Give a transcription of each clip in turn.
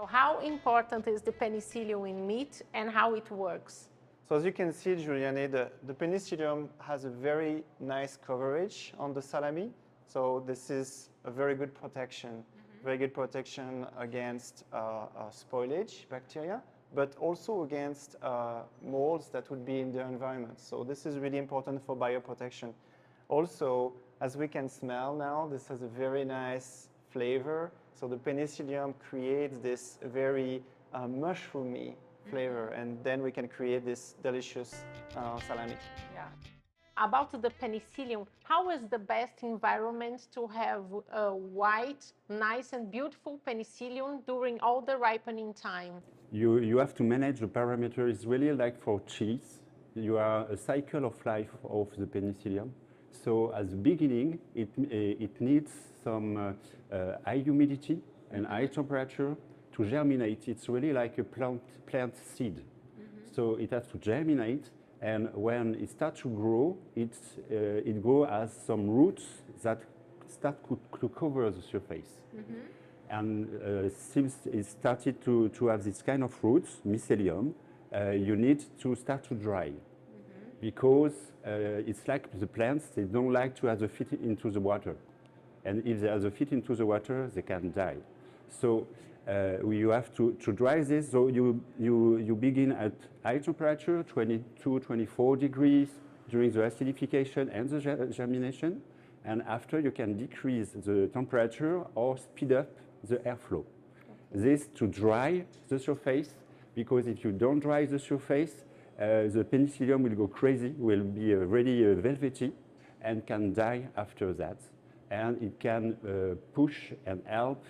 So how important is the penicillium in meat and how it works? So as you can see, Juliane, the penicillium has a very nice coverage on the salami. So this is a very good protection, against spoilage bacteria, but also against molds that would be in the environment. So this is really important for bioprotection. Also, as we can smell now, this has a very nice flavor. So the penicillium creates this very mushroomy flavor, and then we can create this delicious salami. Yeah. About the penicillium, how is the best environment to have a white, nice and beautiful penicillium during all the ripening time? You have to manage the parameters really like for cheese. You are a cycle of life of the penicillium. So at the beginning, it needs some high humidity and high temperature to germinate. It's really like a plant seed. So it has to germinate, and when it starts to grow, it grows as some roots that start to cover the surface. And since it started to have this kind of roots, mycelium, you need to start to dry. Because it's like the plants, they don't like to have the feet into the water. And if they have the feet into the water, they can die. So you have to dry this. So you begin at high temperature, 22, 24 degrees during the acidification and the germination. And after you can decrease the temperature or speed up the airflow. This to dry the surface, because if you don't dry the surface, the penicillium will go crazy, will be really velvety, and can die after that. And it can push and help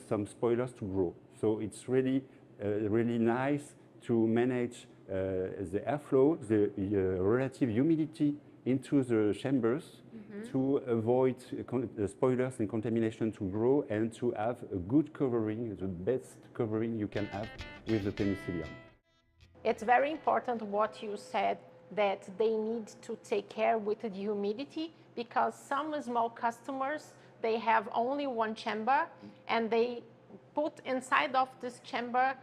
some spoilers to grow. So it's really, really nice to manage the airflow, the relative humidity into the chambers to avoid spoilers and contamination to grow, and to have a good covering, the best covering you can have with the penicillium. It's very important what you said, that they need to take care with the humidity, because some small customers, they have only one chamber and they put inside of this chamber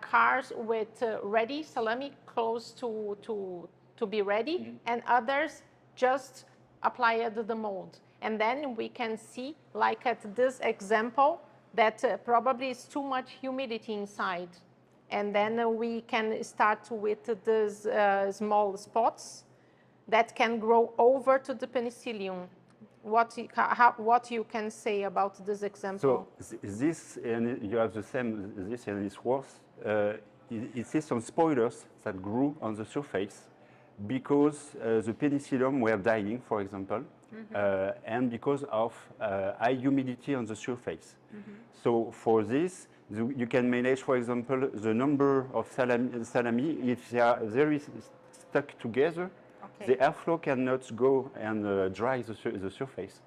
cars with ready salami close to be ready, and others just apply the mold. And then we can see, like at this example, that probably is too much humidity inside. And then we can start with these small spots that can grow over to the penicillium. What you can say about this example? So this, and you have the same, this and it's worse. It is some spoilers that grew on the surface because the penicillium were dying, for example, and because of high humidity on the surface. So for this, you can manage, for example, the number of salami. If they are very stuck together, the airflow cannot go and dry the surface.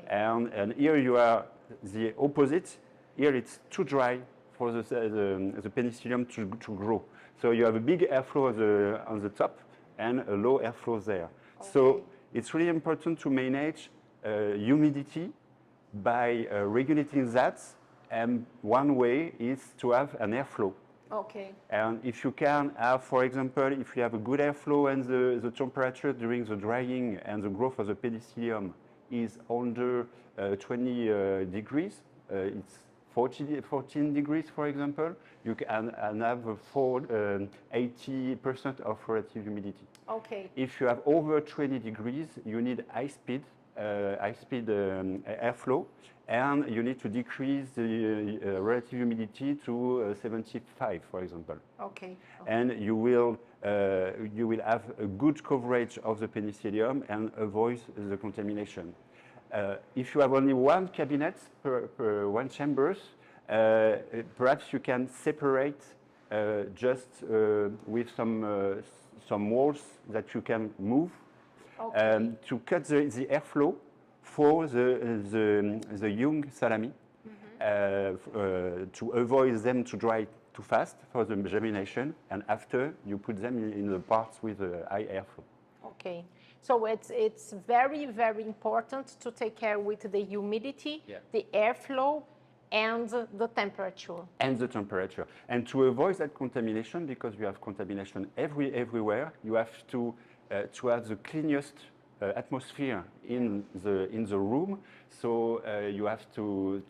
And here you are the opposite. Here it's too dry for the penicillium to grow. So you have a big airflow on the top and a low airflow there. So it's really important to manage humidity by regulating that. And one way is to have an airflow. And if you can have, for example, if you have a good airflow and the temperature during the drying and the growth of the penicillium is under 20 degrees, it's 14 degrees, for example, you can have 80% of relative humidity. If you have over 20 degrees, you need high-speed airflow, and you need to decrease the relative humidity to 75, for example. And you will have a good coverage of the penicillium and avoid the contamination. If you have only one cabinet per one chambers, perhaps you can separate just with some walls that you can move to cut the airflow for the young salami, to avoid them to dry too fast for the germination, and after you put them in the parts with high airflow. So it's very, very important to take care with the humidity, the airflow, and the temperature. And the temperature. And to avoid that contamination, because you have contamination everywhere, you have to have the cleanest atmosphere in the room. So you have to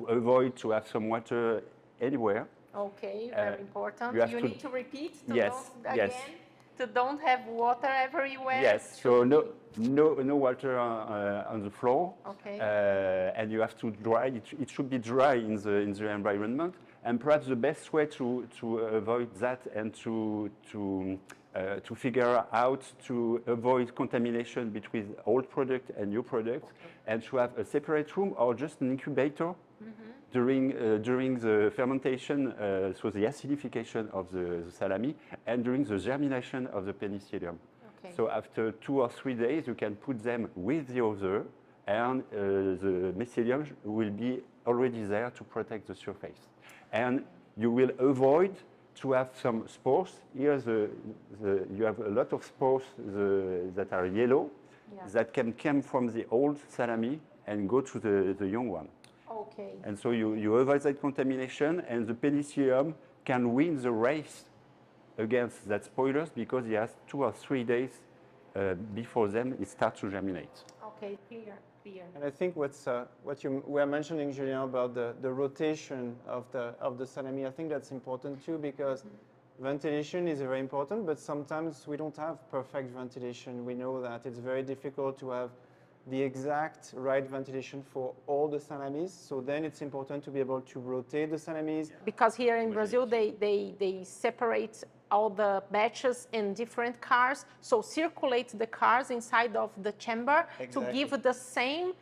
avoid to have some water anywhere. Okay, very important. you have You to- need to repeat to Yes, don't, yes. again, to don't have water everywhere. Yes, so no water on the floor. Okay. And you have to dry. It should be dry in the environment. And perhaps the best way to avoid that and to figure out to avoid contamination between old product and new product, and to have a separate room or just an incubator during the fermentation, so the acidification of the salami, and during the germination of the penicillium. Okay. So after 2 or 3 days, you can put them with the other, and the mycelium will be already there to protect the surface. And you will avoid to have some spores. Here you have a lot of spores that are yellow, that can come from the old salami and go to the young one. Okay. And so you avoid that contamination, and the penicillium can win the race against that spoilers because it has 2 or 3 days before them it starts to germinate. Okay, clear. And I think what you were mentioning, Julien, about the rotation of the salami, I think that's important too, because ventilation is very important, but sometimes we don't have perfect ventilation. We know that it's very difficult to have the exact right ventilation for all the salamis. So then it's important to be able to rotate the salamis. Because here in Brazil, they separate all the batches in different cars, so circulate the cars inside of the chamber to give the same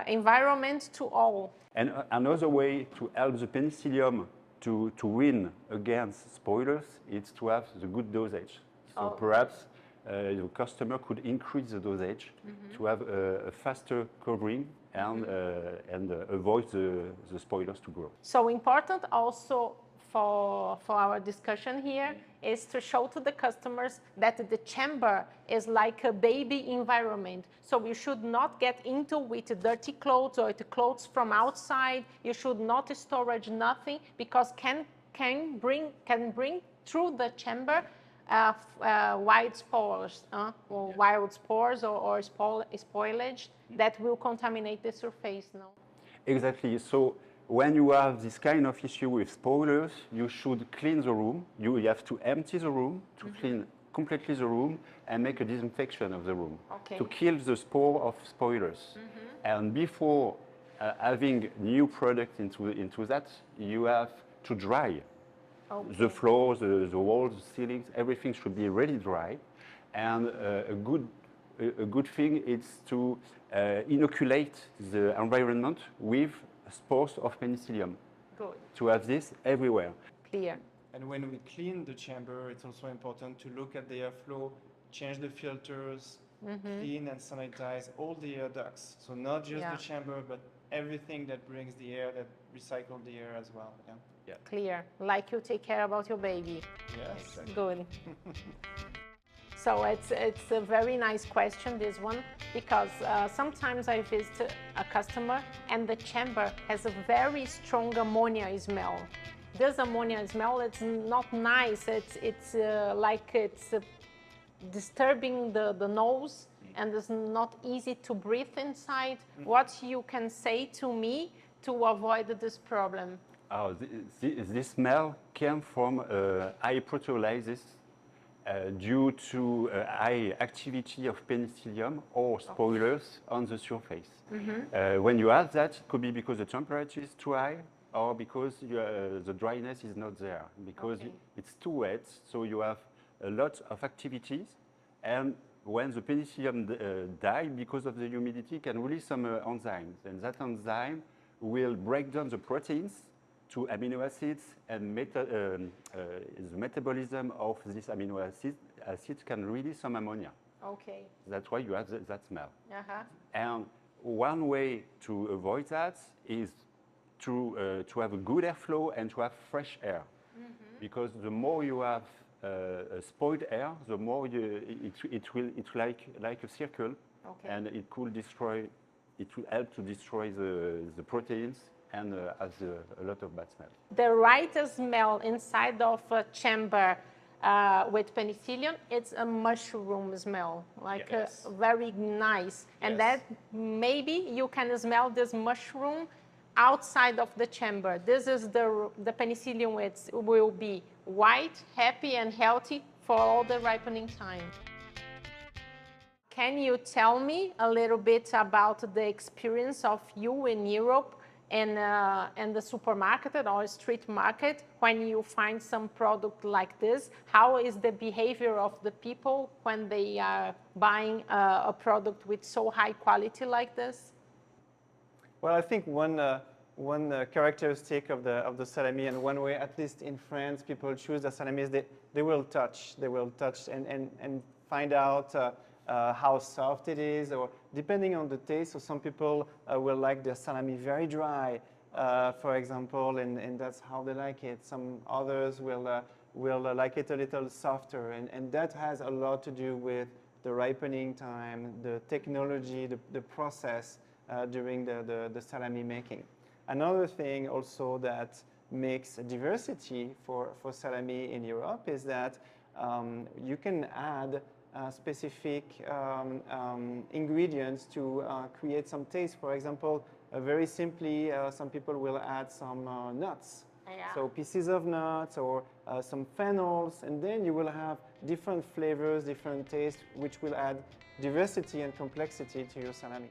environment to all. And another way to help the penicillium to win against spoilers is to have the good dosage. So perhaps the customer could increase the dosage to have a faster covering and avoid the spoilers to grow. So important also for our discussion here is to show to the customers that the chamber is like a baby environment. So you should not get into with dirty clothes or the clothes from outside. You should not storage nothing, because can bring through the chamber wild spores, or wild spores or spoilage that will contaminate the surface. No. Exactly. So when you have this kind of issue with spoilers, you should clean the room. You have to empty the room to clean completely the room and make a disinfection of the room to kill the spore of spoilers. And before having new product into that, you have to dry. The floors, the walls, the ceilings, everything should be really dry. And a good thing is to inoculate the environment with spores of penicillium. Good. To have this everywhere. Clear. And when we clean the chamber, it's also important to look at the airflow, change the filters, clean and sanitize all the air ducts. So not just the chamber, but everything that brings the air, that recycle the air as well. Yeah. Clear. Like you take care about your baby. Yes. Good. So it's a very nice question, this one, because sometimes I visit a customer and the chamber has a very strong ammonia smell. This ammonia smell, it's not nice. It's like it's disturbing the nose, and it's not easy to breathe inside. What you can say to me to avoid this problem? Oh, this smell came from high proteolysis due to high activity of penicillium or spoilers on the surface. When you have that, it could be because the temperature is too high, or because the dryness is not there, because it's too wet, so you have a lot of activities, and when the penicillium die because of the humidity, can release some enzymes, and that enzyme will break down the proteins to amino acids, and the metabolism of these amino acids can release some ammonia. Okay. That's why you have that smell. Uh-huh. And one way to avoid that is to have a good airflow and to have fresh air. Because the more you have spoiled air, the more it's like a circle, and it could destroy it will help to destroy the proteins and has a lot of bad smell. The right smell inside of a chamber with penicillium, it's a mushroom smell, like Yes. very nice. And Yes. that maybe you can smell this mushroom outside of the chamber. This is the penicillium, which will be white, happy, and healthy for all the ripening time. Can you tell me a little bit about the experience of you in Europe and the supermarket or street market when you find some product like this? How is the behavior of the people when they are buying a product with so high quality like this? Well, I think one characteristic of the salami, and one way, at least in France, people choose the salami is they will touch and find out how soft it is, or depending on the taste. So some people will like their salami very dry, for example, and that's how they like it. Some others will like it a little softer, and that has a lot to do with the ripening time, the technology, the process during the salami making. Another thing also that makes a diversity for salami in Europe is that you can add specific ingredients to create some taste. For example, very simply, some people will add some nuts. Yeah. So pieces of nuts or some phenols, and then you will have different flavors, different tastes, which will add diversity and complexity to your salami.